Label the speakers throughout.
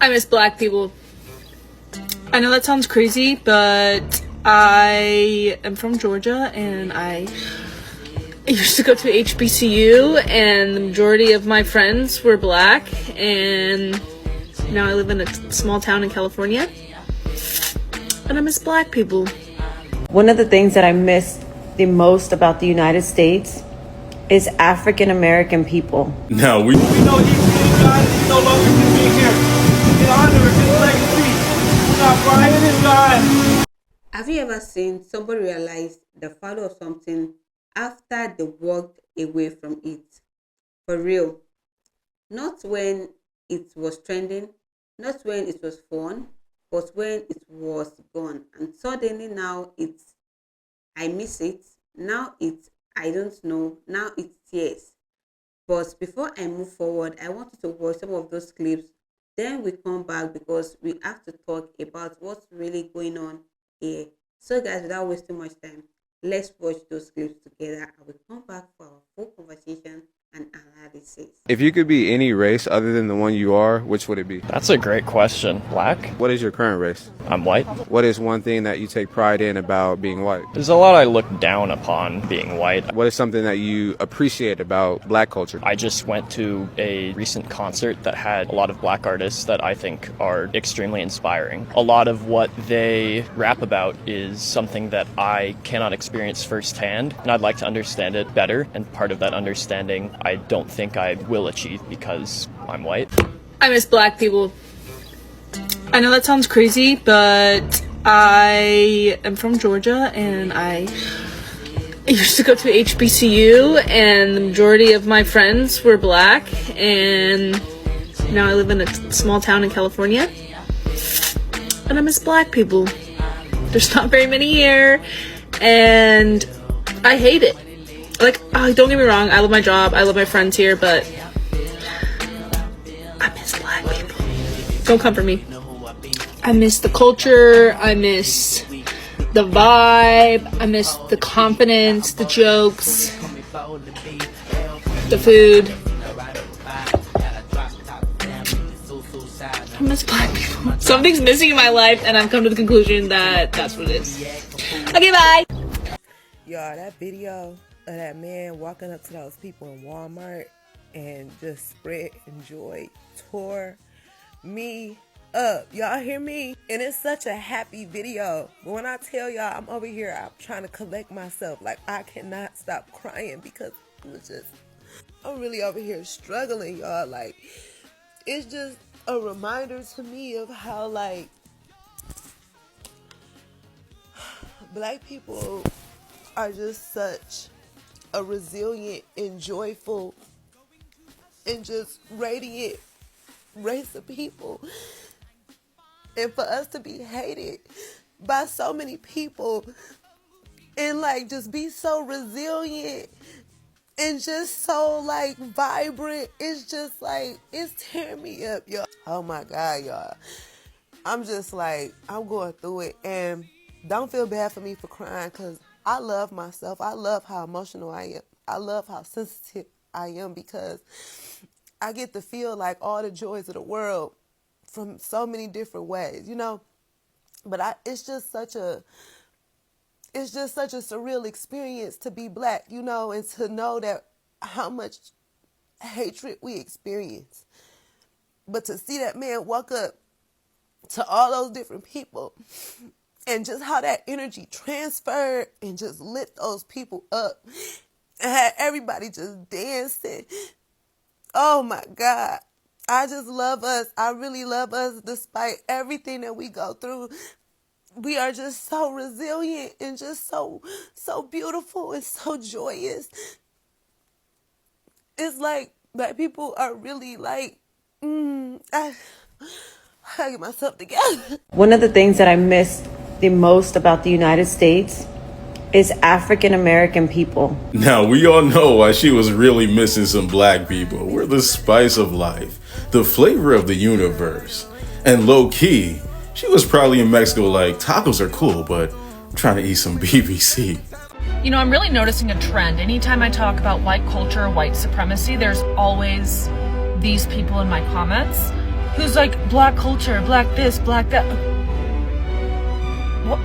Speaker 1: I miss black people. I know that sounds crazy, but I am from Georgia and I used to go to HBCU and the majority of my friends were black, and now I live in a small town in California and I miss black people.
Speaker 2: One of the things that I miss the most about the United States is African American people.
Speaker 3: No, we know EPA God is no longer to be here. In honor of his legacy, not Brian is God.
Speaker 4: Have you ever seen somebody realize the value of something after they walked away from it? For real. Not when it was trending, not when it was fun, but when it was gone. And suddenly now I miss it. Now I don't know. Now it's tears. But before I move forward, I want you to watch some of those clips. Then we come back because we have to talk about what's really going on here. So guys, without wasting much time, let's watch those clips together and we'll come back for our full conversation and analysis.
Speaker 5: If you could be any race other than the one you are, which would it be?
Speaker 6: That's a great question. Black?
Speaker 5: What is your current race?
Speaker 6: I'm white.
Speaker 5: What is one thing that you take pride in about being white?
Speaker 6: There's a lot I look down upon being white.
Speaker 5: What is something that you appreciate about black culture?
Speaker 6: I just went to a recent concert that had a lot of black artists that I think are extremely inspiring. A lot of what they rap about is something that I cannot experience firsthand, and I'd like to understand it better, and part of that understanding I don't think I will achieve because I'm white.
Speaker 1: I miss black people. I know that sounds crazy, but I am from Georgia and I used to go to HBCU and the majority of my friends were black, and now I live in a small town in California and I miss black people. There's not very many here and I hate it. Like, don't get me wrong, I love my job, I love my friends here, but I miss black people. Don't come for me. I miss the culture, I miss the vibe, I miss the confidence, the jokes, the food. I miss black people. Something's missing in my life and I've come to the conclusion that that's what it is. Okay, bye!
Speaker 7: Y'all, that video of that man walking up to those people in Walmart and just spread and joy tore me up. Y'all hear me? And it's such a happy video. But when I tell y'all I'm over here, I'm trying to collect myself. Like, I cannot stop crying because I'm really over here struggling, y'all. Like, it's just a reminder to me of how, like, black people are just such a resilient and joyful and just radiant race of people. And for us to be hated by so many people and like just be so resilient and just so like vibrant, it's just like, it's tearing me up, y'all. Oh my God, y'all. I'm just like, I'm going through it, and don't feel bad for me for crying because I love myself. I love how emotional I am. I love how sensitive I am because I get to feel like all the joys of the world from so many different ways, you know. But it's just such a surreal experience to be black, you know, and to know that how much hatred we experience. But to see that man walk up to all those different people and just how that energy transferred and just lit those people up and had everybody just dancing. Oh my God. I just love us. I really love us despite everything that we go through. We are just so resilient and just so beautiful and so joyous. It's like black people are really like, I get myself together.
Speaker 2: One of the things that I miss the most about the United States is African American people.
Speaker 3: Now, we all know why she was really missing some black people. We're the spice of life, the flavor of the universe. And low-key, she was probably in Mexico like, tacos are cool, but I'm trying to eat some BBC.
Speaker 8: You know, I'm really noticing a trend. Anytime I talk about white culture, white supremacy, there's always these people in my comments who's like, black culture, black this, black that. What?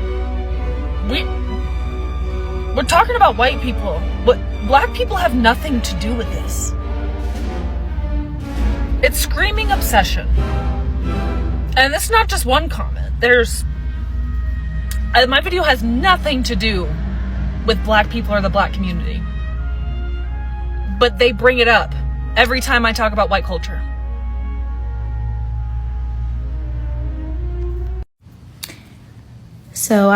Speaker 8: We're talking about white people. But black people have nothing to do with this. It's screaming obsession. And it's not just one comment. My video has nothing to do with black people or the black community. But they bring it up every time I talk about white culture.
Speaker 9: So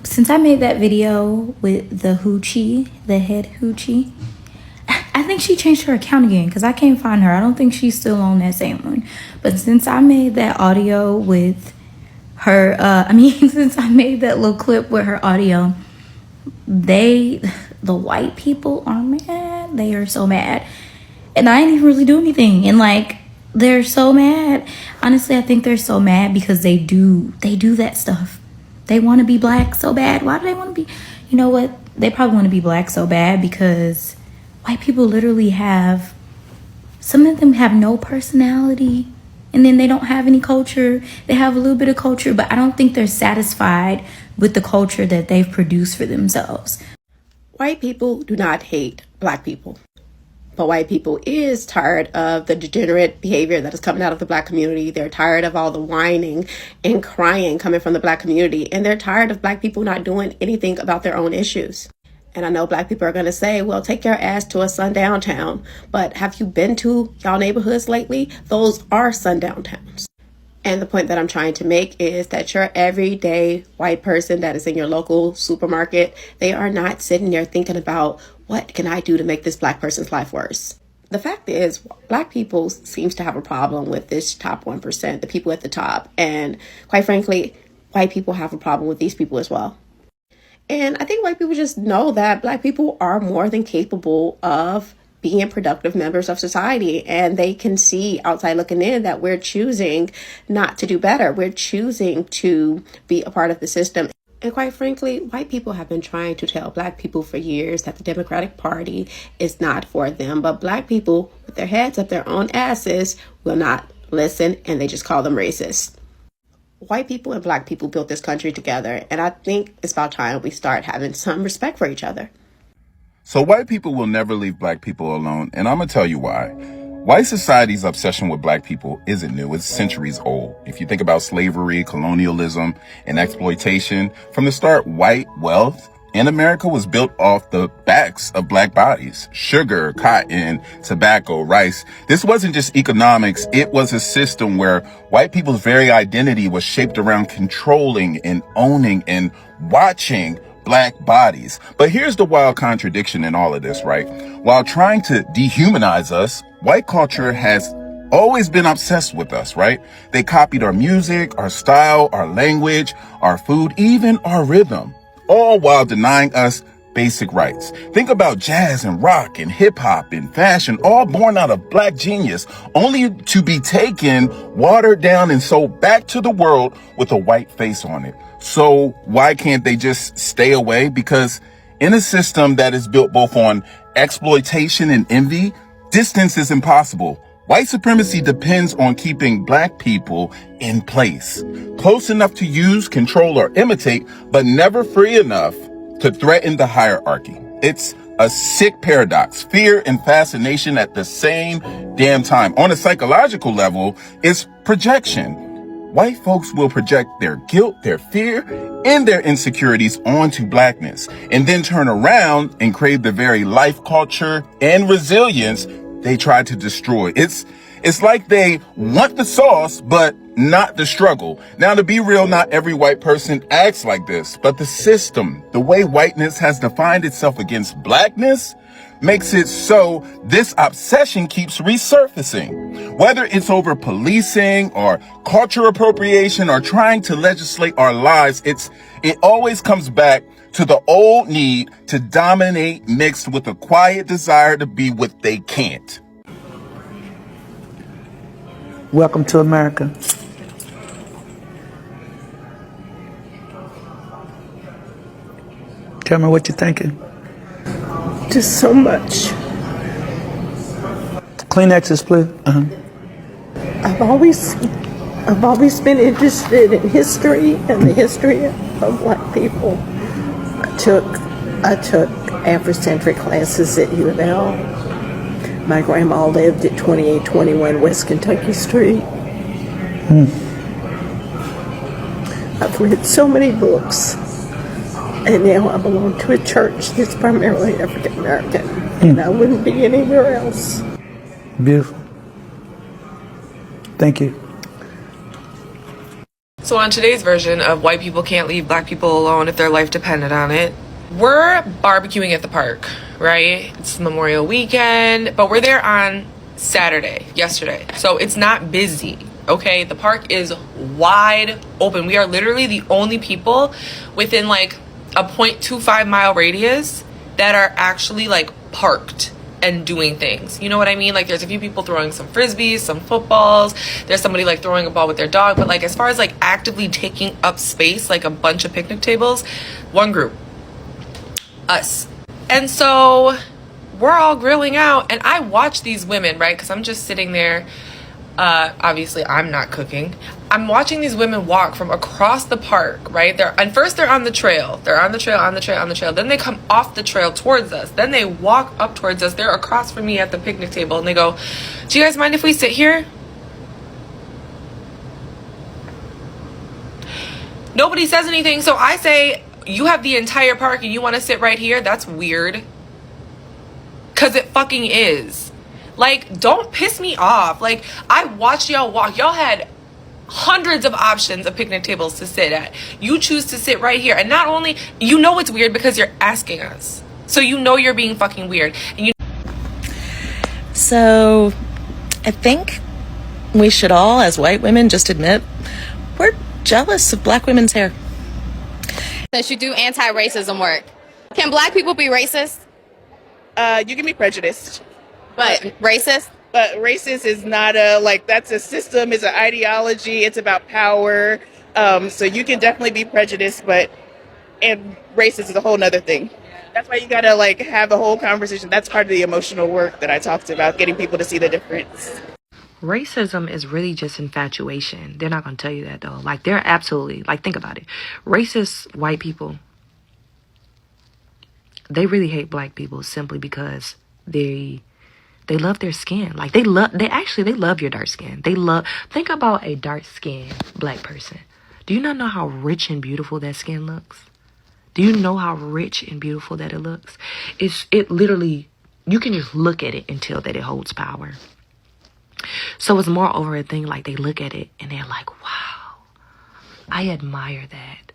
Speaker 9: since I made that video with the hoochie, the head hoochie, I think she changed her account again because I can't find her. I don't think she's still on that same one. But since I made that audio with her, since I made that little clip with her audio, the white people are mad. They are so mad. And I didn't even really do anything. And like, they're so mad. Honestly, I think they're so mad because they do that stuff. They want to be black so bad. Why do they want to be? You know what? They probably want to be black so bad because white people literally some of them have no personality, and then they don't have any culture. They have a little bit of culture, but I don't think they're satisfied with the culture that they've produced for themselves.
Speaker 10: White people do not hate black people. But white people is tired of the degenerate behavior that is coming out of the black community. They're tired of all the whining and crying coming from the black community. And they're tired of black people not doing anything about their own issues. And I know black people are going to say, well, take your ass to a sundown town. But have you been to y'all neighborhoods lately? Those are sundown towns. And the point that I'm trying to make is that your everyday white person that is in your local supermarket, they are not sitting there thinking about, what can I do to make this black person's life worse? The fact is, black people seems to have a problem with this top 1%, the people at the top. And quite frankly, white people have a problem with these people as well. And I think white people just know that black people are more than capable of being productive members of society. And they can see outside looking in that we're choosing not to do better. We're choosing to be a part of the system. And quite frankly, white people have been trying to tell black people for years that the Democratic Party is not for them. But black people with their heads up their own asses will not listen, and they just call them racist. White people and black people built this country together. And I think it's about time we start having some respect for each other.
Speaker 11: So white people will never leave black people alone, and I'm going to tell you why. White society's obsession with black people isn't new. It's centuries old. If you think about slavery, colonialism, and exploitation, from the start, white wealth in America was built off the backs of black bodies. Sugar, cotton, tobacco, rice. This wasn't just economics. It was a system where white people's very identity was shaped around controlling and owning and watching black bodies. But here's the wild contradiction in all of this, right? While trying to dehumanize us, white culture has always been obsessed with us, right? They copied our music, our style, our language, our food, even our rhythm, all while denying us basic rights. Think about jazz and rock and hip hop and fashion, all born out of black genius, only to be taken, watered down, and sold back to the world with a white face on it. So why can't they just stay away? Because in a system that is built both on exploitation and envy, distance is impossible. White supremacy depends on keeping black people in place, close enough to use, control, or imitate, but never free enough to threaten the hierarchy. It's a sick paradox, fear and fascination at the same damn time. On a psychological level, it's projection. White folks will project their guilt, their fear, and their insecurities onto blackness, and then turn around and crave the very life, culture, and resilience they tried to destroy. It's like they want the sauce, but not the struggle. Now, to be real, not every white person acts like this, but the system, the way whiteness has defined itself against blackness, makes it so this obsession keeps resurfacing. Whether it's over policing or culture appropriation or trying to legislate our lives, it always comes back to the old need to dominate mixed with a quiet desire to be what they can't.
Speaker 12: Welcome to America. Tell me what you're thinking.
Speaker 13: Just so much.
Speaker 12: Kleenexes, please.
Speaker 13: I've always been interested in history and the history of black people. I took Afrocentric classes at U of L. My grandma lived at 2821 West Kentucky Street. I've read so many books, and now I belong to a church that's primarily African American, and I wouldn't be anywhere else.
Speaker 12: Beautiful. Thank you.
Speaker 14: So on today's version of White People Can't Leave Black People Alone If Their Life Depended on It, we're barbecuing at the park, right? It's Memorial Weekend, but we're there on Saturday, yesterday. So it's not busy, okay? The park is wide open. We are literally the only people within like a 0.25 mile radius that are actually like parked and doing things. You know what I mean? Like there's a few people throwing some frisbees, some footballs. There's somebody like throwing a ball with their dog. But like as far as like actively taking up space, like a bunch of picnic tables, one group, us. And so we're all grilling out and I watch these women, right? Because I'm just sitting there. Obviously I'm not cooking. I'm watching these women walk from across the park, right? First they're on the trail. They're on the trail. Then they come off the trail towards us. Then they walk up towards us. They're across from me at the picnic table and they go, "Do you guys mind if we sit here?" Nobody says anything. So I say, "You have the entire park and you want to sit right here? That's weird." 'Cause it fucking is. Like, don't piss me off. Like, I watched y'all walk. Y'all had hundreds of options of picnic tables to sit at. You choose to sit right here. And not only, you know it's weird because you're asking us. So you know you're being fucking weird. And
Speaker 15: So I think we should all, as white women, just admit we're jealous of black women's hair.
Speaker 16: Since you do anti-racism work, can black people be racist?
Speaker 17: You can be prejudiced.
Speaker 16: But racist?
Speaker 17: But racist is not that's a system, it's an ideology, it's about power. So you can definitely be prejudiced, and racist is a whole nother thing. That's why you gotta have a whole conversation. That's part of the emotional work that I talked about, getting people to see the difference.
Speaker 18: Racism is really just infatuation. They're not going to tell you that though. They're absolutely, think about it. Racist white people, they really hate black people simply because they love their skin. They love your dark skin. Think about a dark skinned black person. Do you not know how rich and beautiful that skin looks? Do you know how rich and beautiful that it looks? It literally, you can just look at it and tell that it holds power. So it's more over a thing they look at it and they're like, wow, I admire that.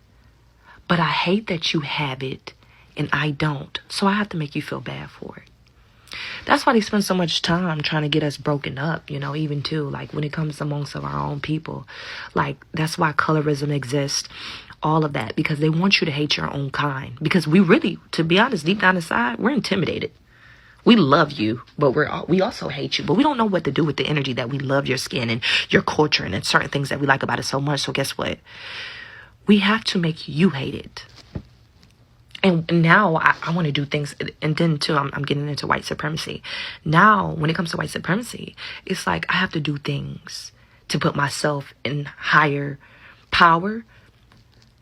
Speaker 18: But I hate that you have it and I don't. So I have to make you feel bad for it. That's why they spend so much time trying to get us broken up, even too, when it comes amongst our own people. That's why colorism exists, all of that, because they want you to hate your own kind. Because we really, to be honest, deep down inside, we're intimidated. We love you, but we also hate you. But we don't know what to do with the energy that we love your skin and your culture and certain things that we like about it so much. So guess what? We have to make you hate it. And now I want to do things, and then too, I'm getting into white supremacy. Now, when it comes to white supremacy, it's I have to do things to put myself in higher power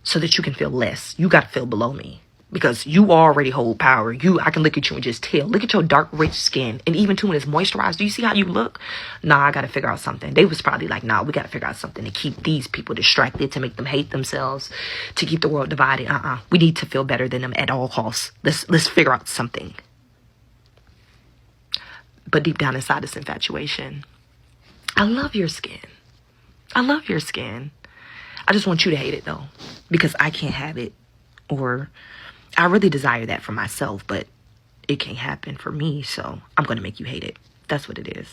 Speaker 18: so that you can feel less. You got to feel below me because you already hold power. I can look at you and just tell. Look at your dark, rich skin. And even too, when it's moisturized, do you see how you look? Nah, I got to figure out something. They was probably nah, we got to figure out something to keep these people distracted, to make them hate themselves, to keep the world divided. We need to feel better than them at all costs. Let's figure out something. But deep down inside, it's infatuation. I love your skin. I love your skin. I just want you to hate it though, because I can't have it, or I really desire that for myself, but it can't happen for me, so I'm going to make you hate it. That's what it is.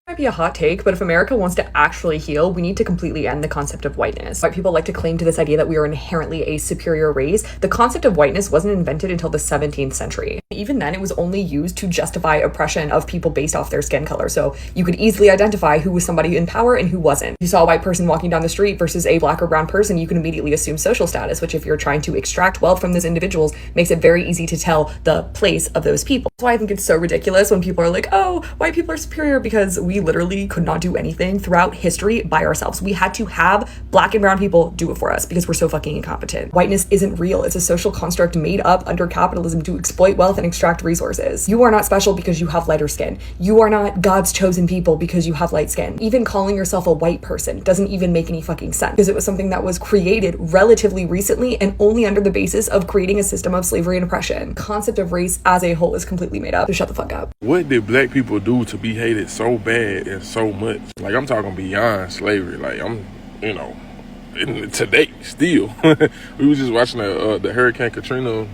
Speaker 19: Might be a hot take, but if America wants to actually heal, we need to completely end the concept of whiteness. White people like to cling to this idea that we are inherently a superior race. The concept of whiteness wasn't invented until the 17th century. Even then, it was only used to justify oppression of people based off their skin color. So you could easily identify who was somebody in power and who wasn't. If you saw a white person walking down the street versus a black or brown person, you can immediately assume social status, which if you're trying to extract wealth from those individuals, makes it very easy to tell the place of those people. That's why I think it's so ridiculous when people are like, oh, white people are superior because because we literally could not do anything throughout history by ourselves. We had to have black and brown people do it for us because we're so fucking incompetent. Whiteness isn't real. It's a social construct made up under capitalism to exploit wealth and extract resources. You are not special because you have lighter skin. You are not God's chosen people because you have light skin. Even calling yourself a white person doesn't even make any fucking sense because it was something that was created relatively recently and only under the basis of creating a system of slavery and oppression. The concept of race as a whole is completely made up. So shut the fuck up.
Speaker 20: What did black people do to be hated so bad and so much? Like, I'm talking beyond slavery. Like, today still. We was just watching the Hurricane Katrina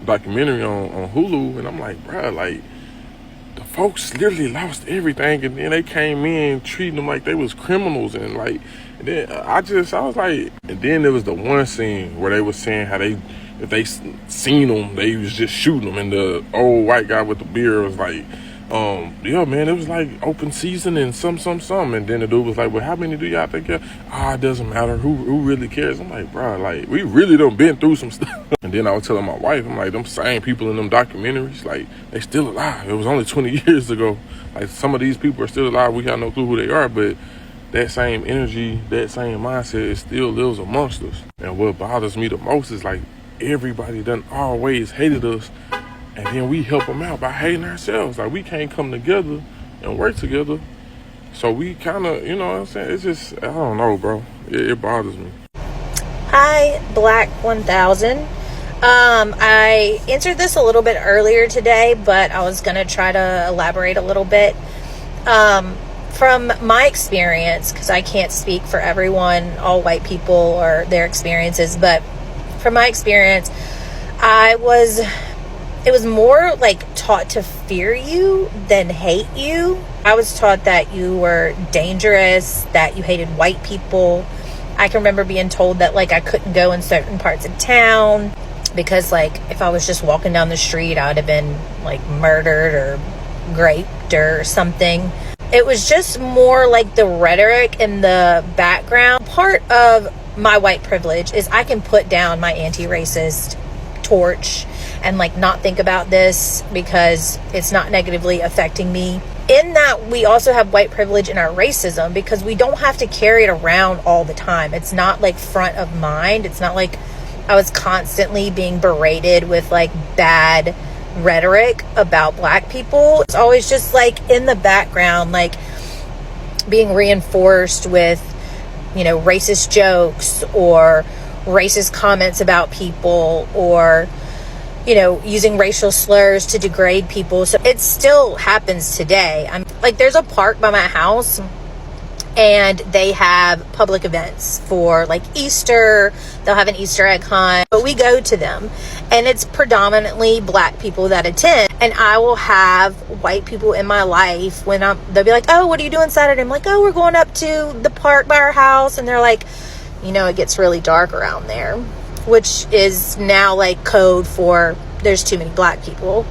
Speaker 20: documentary on Hulu, and I'm like, bruh, like, the folks literally lost everything, and then they came in treating them like they was criminals, and like, and then I was like, and then there was the one scene where they was saying how if they seen them, they was just shooting them, and the old white guy with the beard was like, yeah, man, it was like open season and some, and then the dude was like, well, how many do y'all think? It doesn't matter, who really cares? I'm like, bro, like, we really done been through some stuff. And then I was telling my wife, I'm like, them same people in them documentaries, like, they still alive. It was only 20 years ago. Like, some of these people are still alive. We got no clue who they are, but that same energy, that same mindset, it still lives amongst us. And what bothers me the most is, like, everybody done always hated us, and then we help them out by hating ourselves. Like, we can't come together and work together. So we kind of, you know what I'm saying? It's just, I don't know, bro. It bothers me.
Speaker 21: Hi, Black 1000. I answered this a little bit earlier today, but I was going to try to elaborate a little bit. From my experience, because I can't speak for everyone, all white people or their experiences, but from my experience, it was more like taught to fear you than hate you. I was taught that you were dangerous, that you hated white people. I can remember being told that, like, I couldn't go in certain parts of town because, like, if I was just walking down the street, I would have been, like, murdered or raped or something. It was just more like the rhetoric in the background. Part of my white privilege is I can put down my anti-racist torch and, like, not think about this because it's not negatively affecting me. In that, we also have white privilege in our racism because we don't have to carry it around all the time. It's not, like, front of mind. It's not like I was constantly being berated with, like, bad rhetoric about black people. It's always just, like, in the background, like, being reinforced with, you know, racist jokes or racist comments about people, or, you know, using racial slurs to degrade people. So it still happens today. I'm like, there's a park by my house and they have public events for, like, Easter. They'll have an Easter egg hunt, but we go to them and it's predominantly black people that attend. And I will have white people in my life when they'll be like, oh, what are you doing Saturday? I'm like, oh, we're going up to the park by our house. And they're like, you know, it gets really dark around there, which is now, like, code for there's too many black people.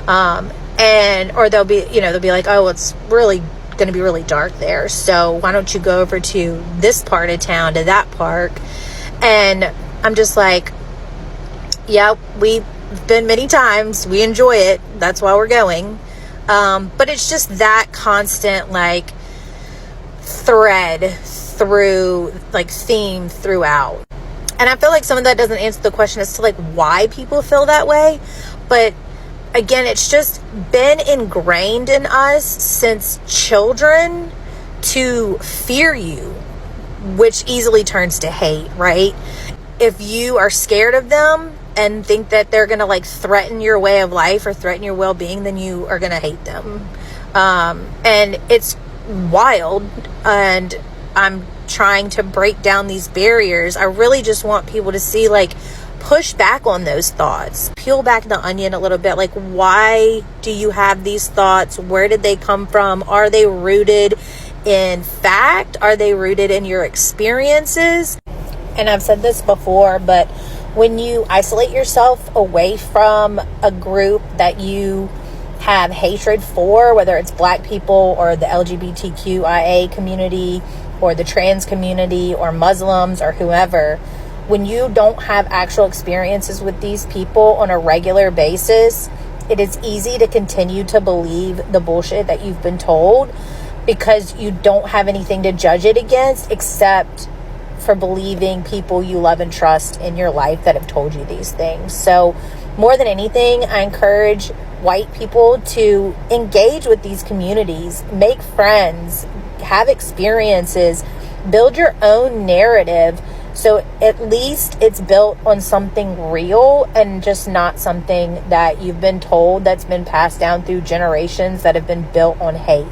Speaker 21: Or they'll be like, oh, it's really going to be really dark there, so why don't you go over to this part of town, to that park? And I'm just like, yeah, we've been many times, we enjoy it, that's why we're going. But it's just that constant, like, thread through, like, theme throughout. And I feel like some of that doesn't answer the question as to, like, why people feel that way, but again, it's just been ingrained in us since children to fear you, which easily turns to hate, right? If you are scared of them and think that they're going to, like, threaten your way of life or threaten your well-being, then you are going to hate them. And it's wild, and I'm trying to break down these barriers. I really just want people to see, like, push back on those thoughts, peel back the onion a little bit. Like, why do you have these thoughts? Where did they come from? Are they rooted in fact? Are they rooted in your experiences? And I've said this before, but when you isolate yourself away from a group that you have hatred for, whether it's black people or the LGBTQIA community or the trans community or Muslims or whoever, when you don't have actual experiences with these people on a regular basis, it is easy to continue to believe the bullshit that you've been told because you don't have anything to judge it against except for believing people you love and trust in your life that have told you these things. So more than anything, I encourage white people to engage with these communities, make friends, have experiences, build your own narrative, so at least it's built on something real and just not something that you've been told that's been passed down through generations that have been built on hate.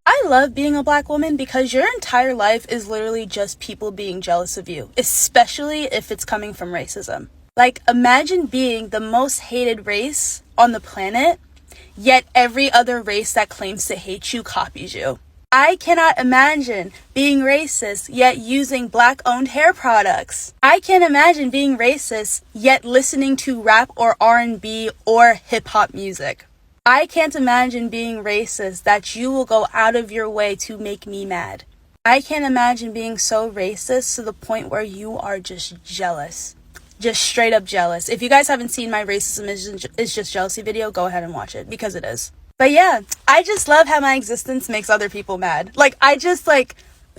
Speaker 4: I love being a black woman because your entire life is literally just people being jealous of you, especially if it's coming from racism. Like, imagine being the most hated race on the planet, yet every other race that claims to hate you copies you. I cannot imagine being racist yet using black-owned hair products. I can't imagine being racist yet listening to rap or R&B or hip-hop music. I can't imagine being racist that you will go out of your way to make me mad. I can't imagine being so racist to the point where you are just jealous. Just straight up jealous. If you guys haven't seen my racism is just jealousy video, go ahead and watch it because it is. But yeah, I just love how my existence makes other people mad. Like,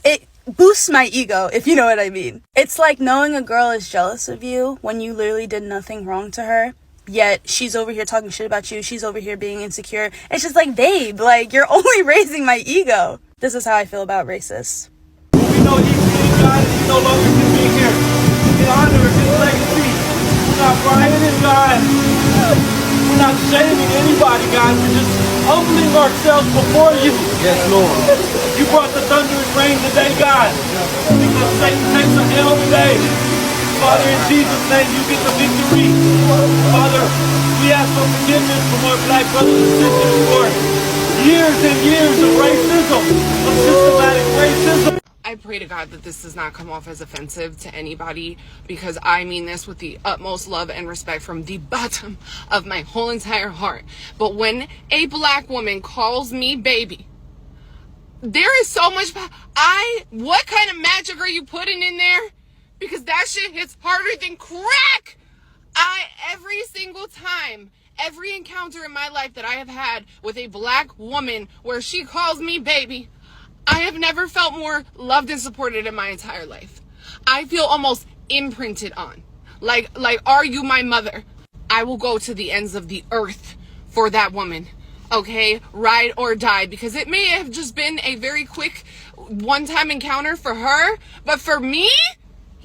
Speaker 4: it boosts my ego, if you know what I mean. It's like knowing a girl is jealous of you when you literally did nothing wrong to her, yet she's over here talking shit about you, she's over here being insecure. It's just like, babe, like, you're only raising my ego. This is how I feel about racists.
Speaker 22: We know he's being God and he no longer can be here. In honor of his legacy, we're not crying in God. We're not shaming anybody, God. We're just humbling ourselves before you. Yes, Lord. You brought the thunder and rain today, God. Because Satan takes a hell today. Father, in Jesus' name, you get the victory. Father, we ask for forgiveness from our black brothers and sisters for years and years of racism, of systematic racism.
Speaker 14: I pray to God that this does not come off as offensive to anybody, because I mean this with the utmost love and respect from the bottom of my whole entire heart. But when a black woman calls me baby, there is so much, what kind of magic are you putting in there? Because that shit hits harder than crack. Every single time, every encounter in my life that I have had with a black woman where she calls me baby, I have never felt more loved and supported in my entire life. I feel almost imprinted on. Like, are you my mother? I will go to the ends of the earth for that woman. Okay? Ride or die. Because it may have just been a very quick one-time encounter for her. But for me,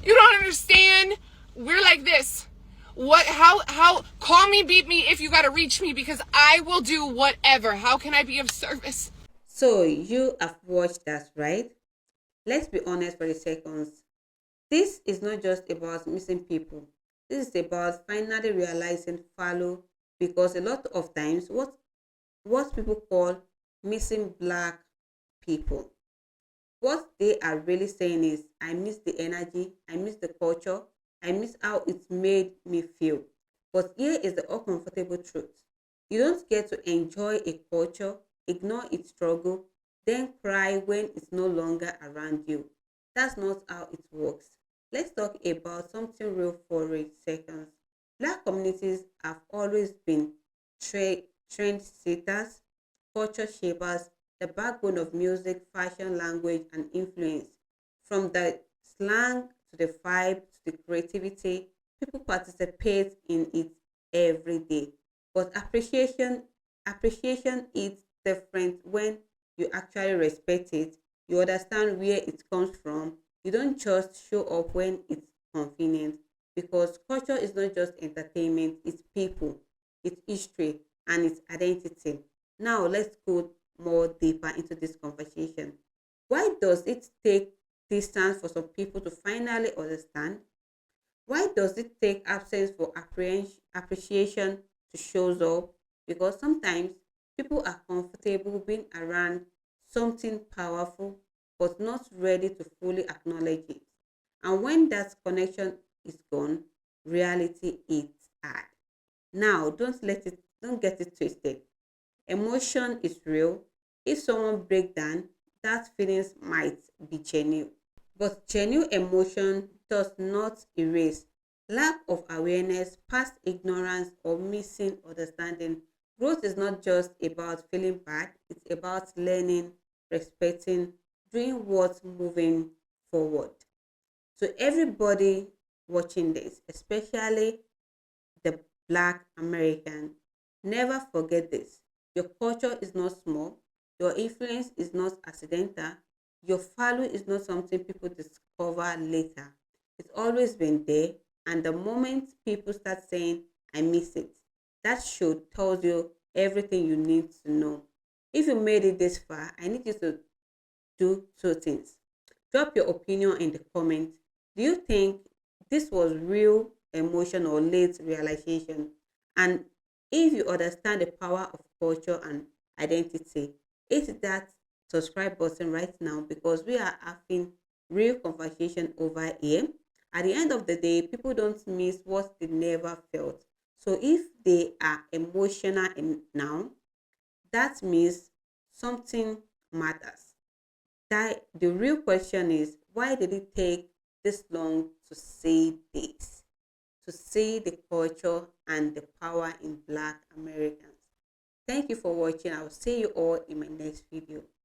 Speaker 14: you don't understand. We're like this. How, call me, beat me if you gotta reach me, because I will do whatever. How can I be of service?
Speaker 2: So you have watched that, right? Let's be honest for a second. This is not just about missing people. This is about finally realizing follow, because a lot of times what people call missing black people, what they are really saying is, I miss the energy, I miss the culture, I miss how it made me feel. But here is the uncomfortable truth. You don't get to enjoy a culture, ignore its struggle, then cry when it's no longer around you. That's not how it works. Let's talk about something real for a second. Black communities have always been trend setters, culture shapers, the backbone of music, fashion, language, and influence. From the slang to the vibe to the creativity, people participate in it every day. But appreciation is different when you actually respect it. You understand where it comes from. You don't just show up when it's convenient, because culture is not just entertainment, it's people, it's history, and its identity. Now let's go more deeper into this conversation. Why does it take distance for some people to finally understand? Why does it take absence for appreciation to show up? Because sometimes people are comfortable being around something powerful but not ready to fully acknowledge it. And when that connection is gone, reality is hard. Now, don't get it twisted. Emotion is real. If someone breaks down, that feelings might be genuine. But genuine emotion does not erase lack of awareness, past ignorance, or missing understanding. Growth is not just about feeling bad, it's about learning, respecting, doing what's moving forward. So everybody watching this, especially the Black American, never forget this. Your culture is not small, your influence is not accidental, your value is not something people discover later. It's always been there, and the moment people start saying, I miss it, that should tells you everything you need to know. If you made it this far, I need you to do two things. Drop your opinion in the comment. Do you think this was real emotion or late realization? And if you understand the power of culture and identity, hit that subscribe button right now because we are having real conversation over here. At the end of the day, people don't miss what they never felt. So if they are emotional now, that means something matters. That the real question is, why did it take this long to say this? To see the culture and the power in Black Americans. Thank you for watching. I will see you all in my next video.